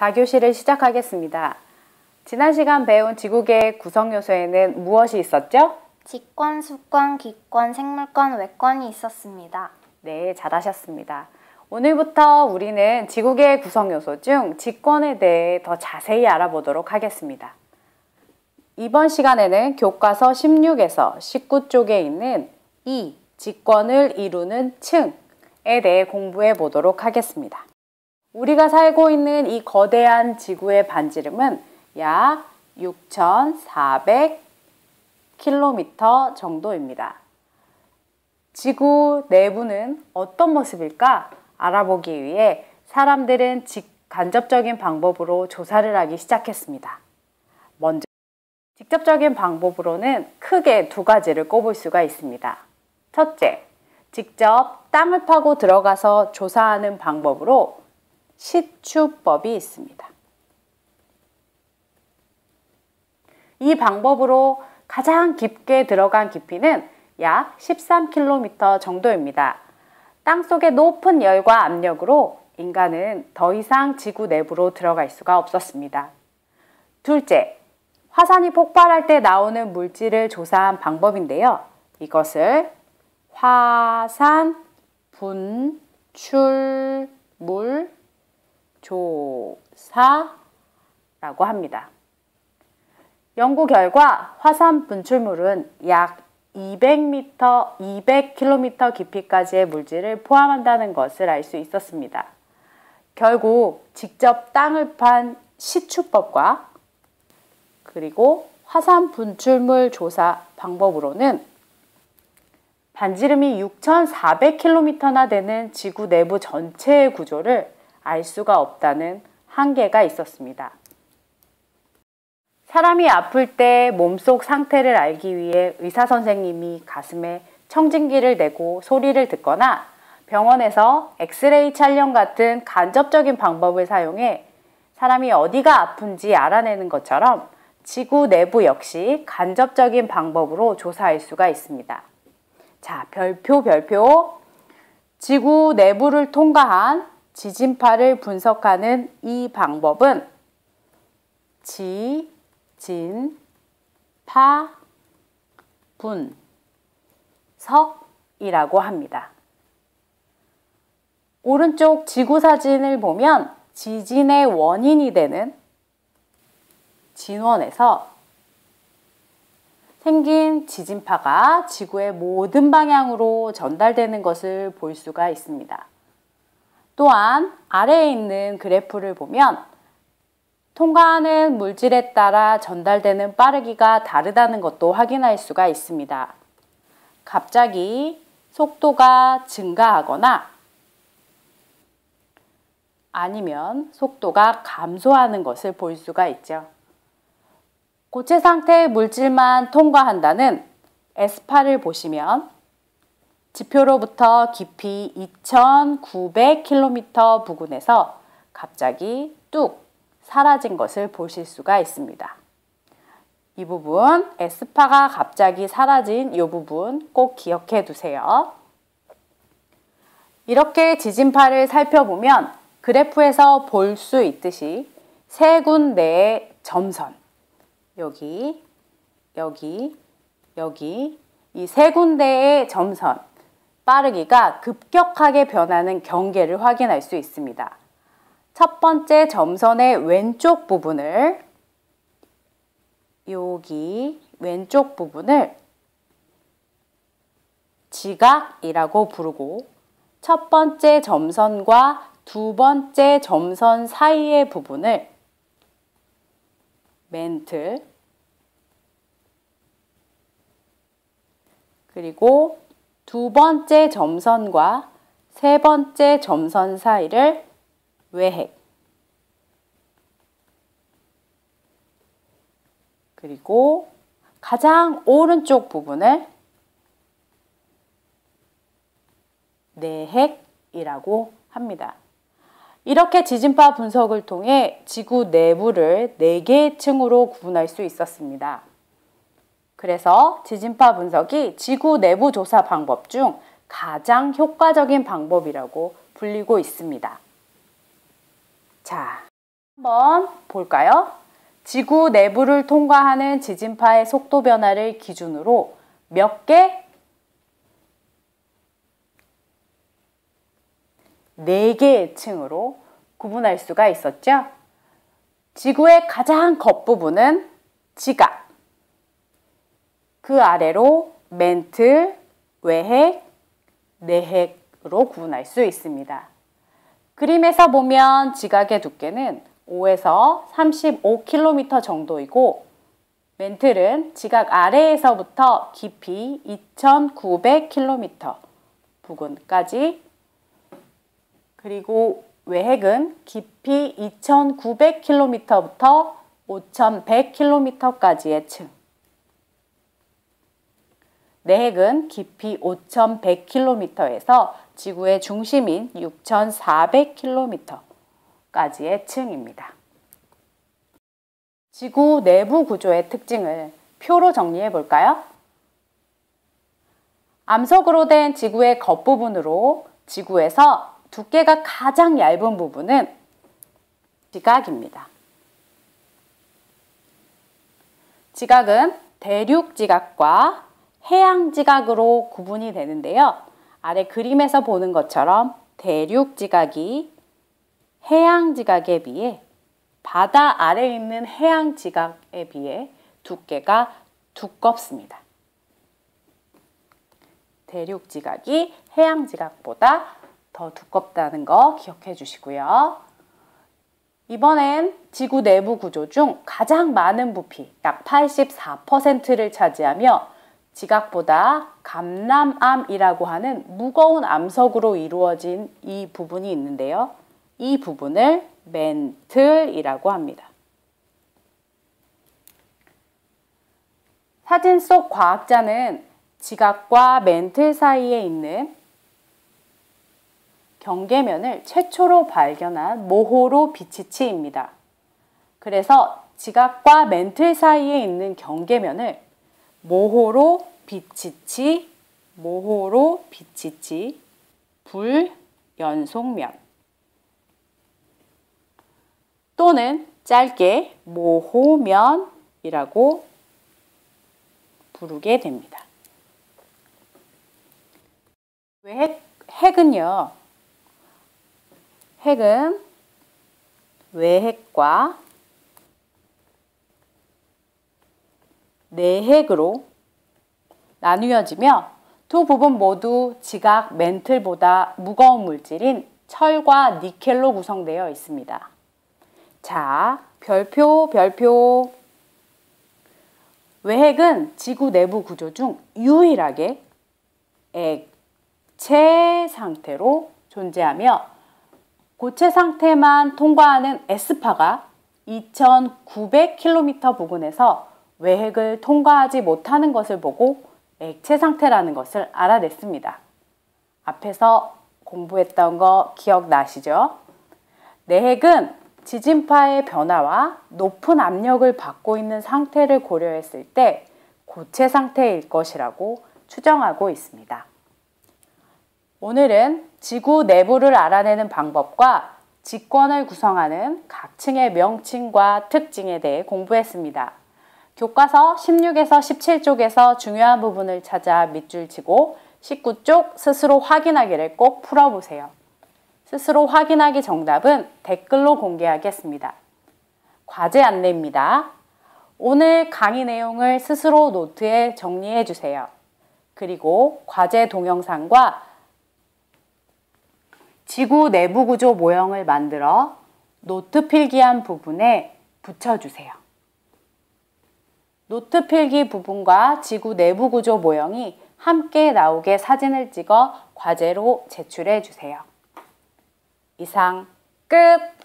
4교시를 시작하겠습니다. 지난 시간 배운 지구계의 구성 요소에는 무엇이 있었죠? 직권, 수권, 기권, 생물권, 외권이 있었습니다. 네, 잘하셨습니다. 오늘부터 우리는 지구계의 구성 요소 중 직권에 대해 더 자세히 알아보도록 하겠습니다. 이번 시간에는 교과서 16에서 19 쪽에 있는 이 직권을 이루는 층에 대해 공부해 보도록 하겠습니다. 우리가 살고 있는 이 거대한 지구의 반지름은 약 6,400km 정도입니다. 지구 내부는 어떤 모습일까 알아보기 위해 사람들은 간접적인 방법으로 조사를 하기 시작했습니다. 먼저 직접적인 방법으로는 크게 두 가지를 꼽을 수가 있습니다. 첫째, 직접 땅을 파고 들어가서 조사하는 방법으로 시추법이 있습니다. 이 방법으로 가장 깊게 들어간 깊이는 약 13km 정도입니다. 땅속의 높은 열과 압력으로 인간은 더 이상 지구 내부로 들어갈 수가 없었습니다. 둘째, 화산이 폭발할 때 나오는 물질을 조사한 방법인데요. 이것을 화산 분출물 조사라고 합니다. 연구 결과 화산 분출물은 약 200km 깊이까지의 물질을 포함한다는 것을 알 수 있었습니다. 결국 직접 땅을 판 시추법과 그리고 화산 분출물 조사 방법으로는 반지름이 6,400km나 되는 지구 내부 전체의 구조를 알 수가 없다는 한계가 있었습니다. 사람이 아플 때 몸속 상태를 알기 위해 의사 선생님이 가슴에 청진기를 대고 소리를 듣거나 병원에서 엑스레이 촬영 같은 간접적인 방법을 사용해 사람이 어디가 아픈지 알아내는 것처럼 지구 내부 역시 간접적인 방법으로 조사할 수가 있습니다. 자, 별표. 지구 내부를 통과한 지진파를 분석하는 이 방법은 지진파 분석이라고 합니다. 오른쪽 지구 사진을 보면 지진의 원인이 되는 진원에서 생긴 지진파가 지구의 모든 방향으로 전달되는 것을 볼 수가 있습니다. 또한 아래에 있는 그래프를 보면 통과하는 물질에 따라 전달되는 빠르기가 다르다는 것도 확인할 수가 있습니다. 갑자기 속도가 증가하거나 아니면 속도가 감소하는 것을 볼 수가 있죠. 고체 상태의 물질만 통과한다는 S8을 보시면 지표로부터 깊이 2,900km 부근에서 갑자기 뚝 사라진 것을 보실 수가 있습니다. 이 부분, S파가 갑자기 사라진 이 부분 꼭 기억해 두세요. 이렇게 지진파를 살펴보면 그래프에서 볼 수 있듯이 세 군데의 점선, 여기 이 세 군데의 점선, 빠르기가 급격하게 변하는 경계를 확인할 수 있습니다. 첫 번째 점선의 왼쪽 부분을 여기 왼쪽 부분을 지각이라고 부르고 첫 번째 점선과 두 번째 점선 사이의 부분을 멘틀 그리고 두 번째 점선과 세 번째 점선 사이를 외핵 그리고 가장 오른쪽 부분을 내핵이라고 합니다. 이렇게 지진파 분석을 통해 지구 내부를 4개의 층으로 구분할 수 있었습니다. 그래서 지진파 분석이 지구 내부 조사 방법 중 가장 효과적인 방법이라고 불리고 있습니다. 자, 한번 볼까요? 지구 내부를 통과하는 지진파의 속도 변화를 기준으로 몇 개? 4개의 층으로 구분할 수가 있었죠. 지구의 가장 겉부분은 지각, 그 아래로 멘틀, 외핵, 내핵으로 구분할 수 있습니다. 그림에서 보면 지각의 두께는 5에서 35km 정도이고 멘틀은 지각 아래에서부터 깊이 2900km 부근까지, 그리고 외핵은 깊이 2900km부터 5100km까지의 층, 내핵은 깊이 5100km에서 지구의 중심인 6400km까지의 층입니다. 지구 내부 구조의 특징을 표로 정리해 볼까요? 암석으로 된 지구의 겉부분으로 지구에서 두께가 가장 얇은 부분은 지각입니다. 지각은 대륙 지각과 해양 지각으로 구분이 되는데요. 아래 그림에서 보는 것처럼 대륙 지각이 해양 지각에 비해 바다 아래에 있는 해양 지각에 비해 두께가 두껍습니다. 대륙 지각이 해양 지각보다 더 두껍다는 거 기억해 주시고요. 이번엔 지구 내부 구조 중 가장 많은 부피, 약 84%를 차지하며 지각보다 감남암이라고 하는 무거운 암석으로 이루어진 이 부분이 있는데요. 이 부분을 멘틀이라고 합니다. 사진 속 과학자는 지각과 멘틀 사이에 있는 경계면을 최초로 발견한 모호로 비치치입니다. 그래서 지각과 멘틀 사이에 있는 경계면을 모호로 비치치, 불연속면 또는 짧게 모호면이라고 부르게 됩니다. 핵은 외핵과 내핵으로 나뉘어지며 두 부분 모두 지각 멘틀보다 무거운 물질인 철과 니켈로 구성되어 있습니다. 자, 별표. 외핵은 지구 내부 구조 중 유일하게 액체 상태로 존재하며 고체 상태만 통과하는 S파가 2900km 부근에서 외핵을 통과하지 못하는 것을 보고 액체 상태라는 것을 알아냈습니다. 앞에서 공부했던 거 기억나시죠? 내핵은 지진파의 변화와 높은 압력을 받고 있는 상태를 고려했을 때 고체 상태일 것이라고 추정하고 있습니다. 오늘은 지구 내부를 알아내는 방법과 지권을 구성하는 각 층의 명칭과 특징에 대해 공부했습니다. 교과서 16에서 17쪽에서 중요한 부분을 찾아 밑줄 치고 19쪽 스스로 확인하기를 꼭 풀어보세요. 스스로 확인하기 정답은 댓글로 공개하겠습니다. 과제 안내입니다. 오늘 강의 내용을 스스로 노트에 정리해 주세요. 그리고 과제 동영상과 지구 내부 구조 모형을 만들어 노트 필기한 부분에 붙여주세요. 노트 필기 부분과 지구 내부 구조 모형이 함께 나오게 사진을 찍어 과제로 제출해 주세요. 이상 끝!